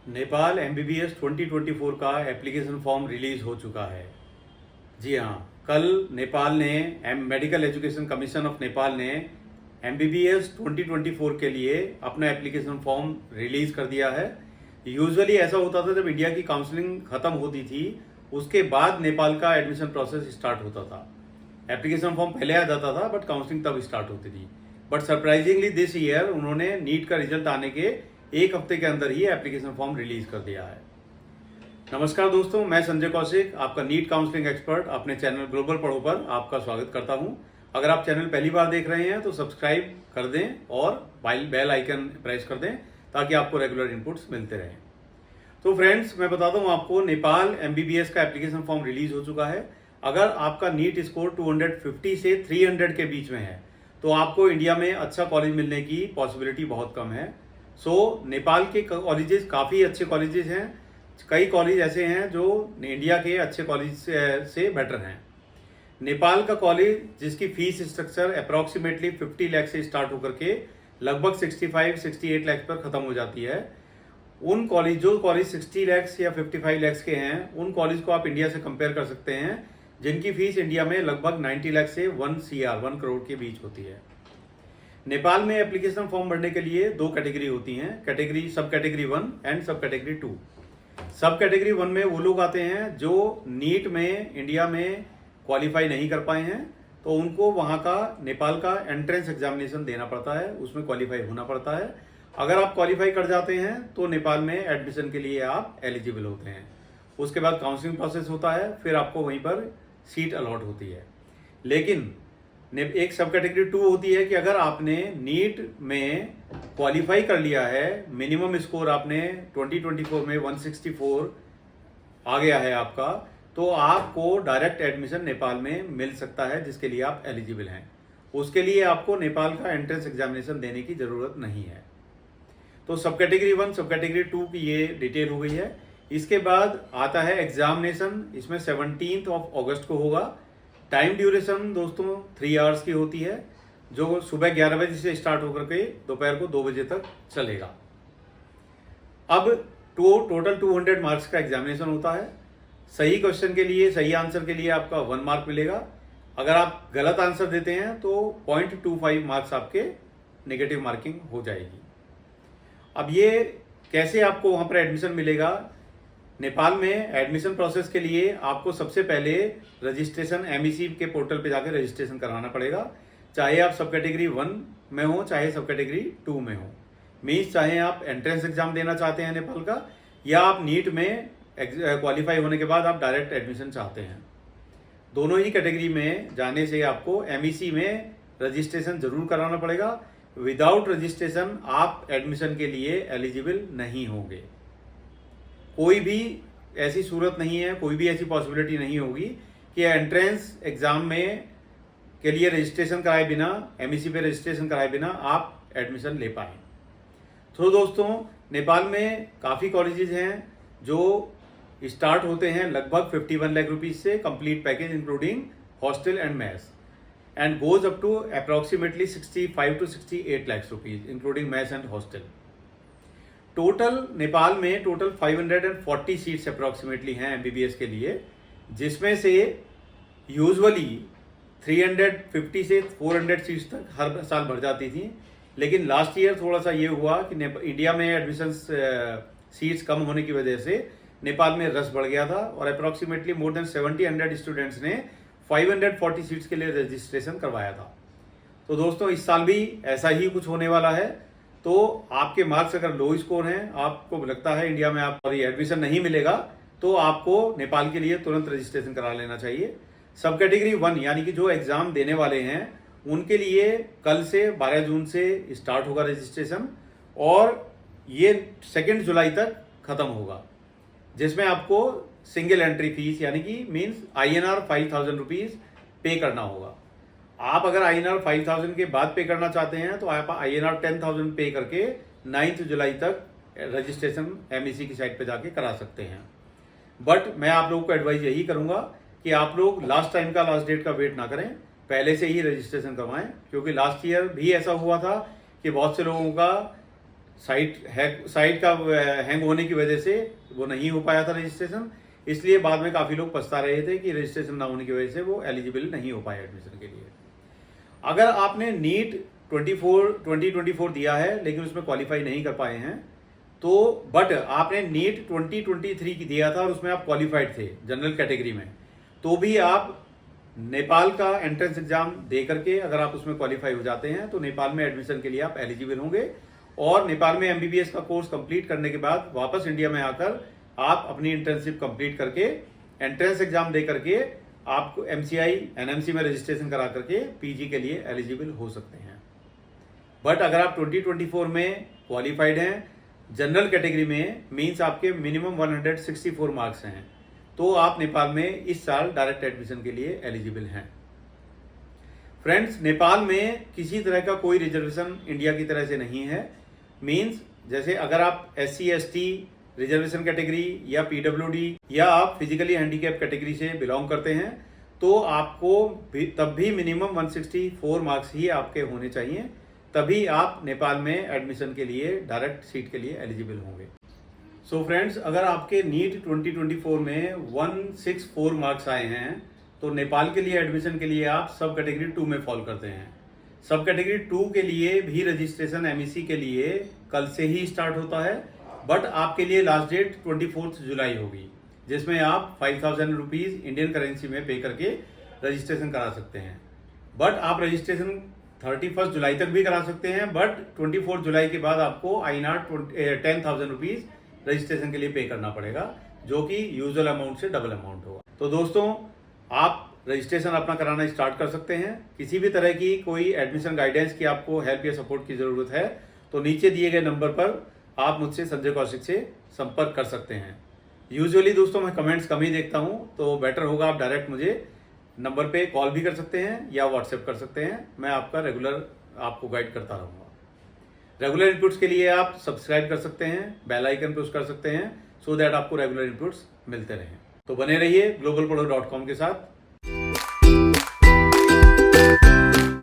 Nepal MBBS 2024 का application form release हो चुका है। जी हाँ, कल नेपाल ने medical education commission of Nepal ने एमबीबीएस 2024 के लिए अपना एप्लीकेशन फॉर्म रिलीज कर दिया है। यूजुअली ऐसा होता था जब इंडिया की काउंसलिंग खत्म होती थी उसके बाद नेपाल का एडमिशन प्रोसेस स्टार्ट होता था। एप्लीकेशन फॉर्म पहले आ जाता था बट काउंसलिंग तब स्टार्ट होती थी। बट सरप्राइजिंगली दिस ईयर उन्होंने नीट का रिजल्ट आने के एक हफ्ते के अंदर ही एप्लीकेशन फॉर्म रिलीज कर दिया है। नमस्कार दोस्तों, मैं संजय कौशिक, आपका नीट काउंसलिंग एक्सपर्ट, अपने चैनल ग्लोबल पढ़ो पर आपका स्वागत करता हूं। अगर आप चैनल पहली बार देख रहे हैं तो सब्सक्राइब कर दें और बेल आइकन प्रेस कर दें ताकि आपको रेगुलर इनपुट्स मिलते रहें। तो फ्रेंड्स, मैं बताता हूं आपको, नेपाल एमबीबीएस का एप्लीकेशन फॉर्म रिलीज हो चुका है। अगर आपका नीट स्कोर 250 से 300 के बीच में है तो आपको इंडिया में अच्छा कॉलेज मिलने की पॉसिबिलिटी बहुत कम है। नेपाल के कॉलेजेस काफ़ी अच्छे कॉलेजेस हैं। कई कॉलेज ऐसे हैं जो इंडिया के अच्छे कॉलेज से बेटर हैं। नेपाल का कॉलेज जिसकी फीस स्ट्रक्चर अप्रॉक्सीमेटली 50 लाख से स्टार्ट होकर के लगभग 65-68 लाख पर ख़त्म हो जाती है। जो कॉलेज 60 लाख या 55 लाख के हैं उन कॉलेज को आप इंडिया से कंपेयर कर सकते हैं जिनकी फीस इंडिया में लगभग 90 लाख से 1 करोड़ के बीच होती है। नेपाल में एप्लीकेशन फॉर्म भरने के लिए दो कैटेगरी होती हैं, सब कैटेगरी 1 एंड सब कैटेगरी 2। सब कैटेगरी 1 में वो लोग आते हैं जो नीट में इंडिया में क्वालिफाई नहीं कर पाए हैं, तो उनको वहाँ का नेपाल का एंट्रेंस एग्जामिनेशन देना पड़ता है, उसमें क्वालिफाई होना पड़ता है। अगर आप क्वालिफाई कर जाते हैं तो नेपाल में एडमिशन के लिए आप एलिजिबल होते हैं। उसके बाद काउंसलिंग प्रोसेस होता है, फिर आपको वहीं पर सीट अलॉट होती है। लेकिन एक सब कैटेगरी 2 होती है कि अगर आपने नीट में क्वालिफाई कर लिया है, मिनिमम स्कोर आपने 2024 में 164 आ गया है आपका, तो आपको डायरेक्ट एडमिशन नेपाल में मिल सकता है जिसके लिए आप एलिजिबल हैं। उसके लिए आपको नेपाल का एंट्रेंस एग्जामिनेशन देने की ज़रूरत नहीं है। तो सब कैटेगरी 1 सब कैटेगरी 2 की ये डिटेल हो गई है। इसके बाद आता है एग्जामिनेशन, इसमें 17 अगस्त को होगा। टाइम ड्यूरेशन दोस्तों 3 आवर्स की होती है, जो सुबह 11 बजे से स्टार्ट होकर के दोपहर को 2 बजे तक चलेगा। अब टोटल 200 मार्क्स का एग्जामिनेशन होता है। सही क्वेश्चन के लिए, सही आंसर के लिए आपका 1 मार्क मिलेगा। अगर आप गलत आंसर देते हैं तो 0.25 मार्क्स आपके नेगेटिव मार्किंग हो जाएगी। अब ये कैसे आपको वहाँ पर एडमिशन मिलेगा? नेपाल में एडमिशन प्रोसेस के लिए आपको सबसे पहले रजिस्ट्रेशन एमईसी के पोर्टल पे जाकर रजिस्ट्रेशन कराना पड़ेगा, चाहे आप सब कैटेगरी 1 में हो चाहे सब कैटेगरी 2 में हो। मीन्स चाहे आप एंट्रेंस एग्जाम देना चाहते हैं नेपाल का, या आप नीट में क्वालिफाई होने के बाद आप डायरेक्ट एडमिशन चाहते हैं। दोनों ही कैटेगरी में जाने से आपको एमईसी में रजिस्ट्रेशन जरूर कराना पड़ेगा। विदाउट रजिस्ट्रेशन आप एडमिशन के लिए एलिजिबल नहीं होंगे। कोई भी ऐसी सूरत नहीं है, कोई भी ऐसी पॉसिबिलिटी नहीं होगी कि एंट्रेंस एग्जाम में के लिए रजिस्ट्रेशन कराए बिना, एमईसी पे रजिस्ट्रेशन कराए बिना आप एडमिशन ले पाए। तो दोस्तों, नेपाल में काफ़ी कॉलेजेस हैं जो स्टार्ट होते हैं लगभग 51 लाख रुपीज से, complete package including hostel and mess, and goes up to approximately 65 to 68 lakh rupees including mess and hostel. Total Nepal में टोटल 540 सीट्स अप्रॉक्सीमेटली हैं एमबीबीएस के लिए, जिसमें से यूजुअली 350 से 400 सीट्स तक हर साल भर जाती थी। लेकिन लास्ट ईयर थोड़ा सा ये हुआ कि इंडिया में एडमिशन सीट्स कम होने की वजह से नेपाल में रश बढ़ गया था और अप्रॉक्सीमेटली मोर देन 70 स्टूडेंट्स ने 540 सीट्स के लिए रजिस्ट्रेशन करवाया था। तो दोस्तों, इस साल भी ऐसा ही कुछ होने वाला है। तो आपके मार्क्स अगर लो स्कोर हैं, आपको लगता है इंडिया में आपको एडमिशन नहीं मिलेगा, तो आपको नेपाल के लिए तुरंत रजिस्ट्रेशन करा लेना चाहिए। सब कैटेगरी 1 यानी कि जो एग्जाम देने वाले हैं उनके लिए कल से 12 जून से स्टार्ट होगा रजिस्ट्रेशन, और ये 2 जुलाई तक खत्म होगा, जिसमें आपको सिंगल एंट्री फीस यानी कि मीन्स INR 5,000 रुपीज पे करना होगा। आप अगर INR 5,000 के बाद पे करना चाहते हैं तो आप INR 10,000 पे करके 9 जुलाई तक रजिस्ट्रेशन एमईसी की साइट पे जाके करा सकते हैं। बट मैं आप लोगों को एडवाइस यही करूंगा कि आप लोग लास्ट डेट का वेट ना करें, पहले से ही रजिस्ट्रेशन करवाएं, क्योंकि लास्ट ईयर भी ऐसा हुआ था कि बहुत से लोगों का साइट का हैंग होने की वजह से वो नहीं हो पाया था रजिस्ट्रेशन, इसलिए बाद में काफ़ी लोग पछता रहे थे कि रजिस्ट्रेशन ना होने की वजह से वो एलिजिबल नहीं हो पाए एडमिशन के लिए। अगर आपने नीट 2024 दिया है लेकिन उसमें क्वालिफाई नहीं कर पाए हैं तो बट आपने नीट 2023 की दिया था और उसमें आप क्वालिफाइड थे जनरल कैटेगरी में, तो भी आप नेपाल का एंट्रेंस एग्जाम दे करके अगर आप उसमें क्वालिफाई हो जाते हैं तो नेपाल में एडमिशन के लिए आप एलिजिबल होंगे और नेपाल में एमबीबीएस का कोर्स कंप्लीट करने के बाद वापस इंडिया में आकर आप अपनी इंटर्नशिप कंप्लीट करके एंट्रेंस एग्जाम दे करके आप एमसीआई एनएमसी में रजिस्ट्रेशन करा करके पीजी के लिए एलिजिबल हो सकते हैं। बट अगर आप 2024 में क्वालिफाइड हैं जनरल कैटेगरी में, मींस आपके मिनिमम 164 मार्क्स हैं, तो आप नेपाल में इस साल डायरेक्ट एडमिशन के लिए एलिजिबल हैं। फ्रेंड्स, नेपाल में किसी तरह का कोई रिजर्वेशन इंडिया की तरह से नहीं है। मींस जैसे अगर आप SC ST रिजर्वेशन कैटेगरी या पीडब्ल्यूडी या आप फिजिकली हैंडीकैप कैटेगरी से बिलोंग करते हैं तो आपको तब भी मिनिमम 164 मार्क्स ही आपके होने चाहिए, तभी आप नेपाल में एडमिशन के लिए डायरेक्ट सीट के लिए एलिजिबल होंगे। सो फ्रेंड्स, अगर आपके नीट 2024 में 164 मार्क्स आए हैं तो नेपाल के लिए एडमिशन के लिए आप सब कैटेगरी 2 में फॉल करते हैं। सब कैटेगरी 2 के लिए भी रजिस्ट्रेशन MEC के लिए कल से ही स्टार्ट होता है, बट आपके लिए लास्ट डेट 24 जुलाई होगी, जिसमें आप 5000 रुपीज़ इंडियन करेंसी में पे करके रजिस्ट्रेशन करा सकते हैं। बट आप रजिस्ट्रेशन 31 जुलाई तक भी करा सकते हैं, बट 24 जुलाई के बाद आपको INR 10,000 रुपीज़ रजिस्ट्रेशन के लिए पे करना पड़ेगा, जो कि यूजुअल अमाउंट से डबल अमाउंट होगा। तो दोस्तों, आप रजिस्ट्रेशन अपना कराना स्टार्ट कर सकते हैं। किसी भी तरह की कोई एडमिशन गाइडेंस की आपको हेल्प या सपोर्ट की ज़रूरत है तो नीचे दिए गए नंबर पर आप मुझसे संजय कौशिक से संपर्क कर सकते हैं। यूजुअली दोस्तों मैं कमेंट्स कम ही देखता हूँ, तो बेटर होगा आप डायरेक्ट मुझे नंबर पे कॉल भी कर सकते हैं या व्हाट्सएप कर सकते हैं। मैं आपका रेगुलर आपको गाइड करता रहूँगा। रेगुलर इनपुट्स के लिए आप सब्सक्राइब कर सकते हैं, बेल आइकन प्रेस कर सकते हैं, सो दैट आपको रेगुलर इनपुट्स मिलते रहें। तो बने रहिए globalpado.com के साथ।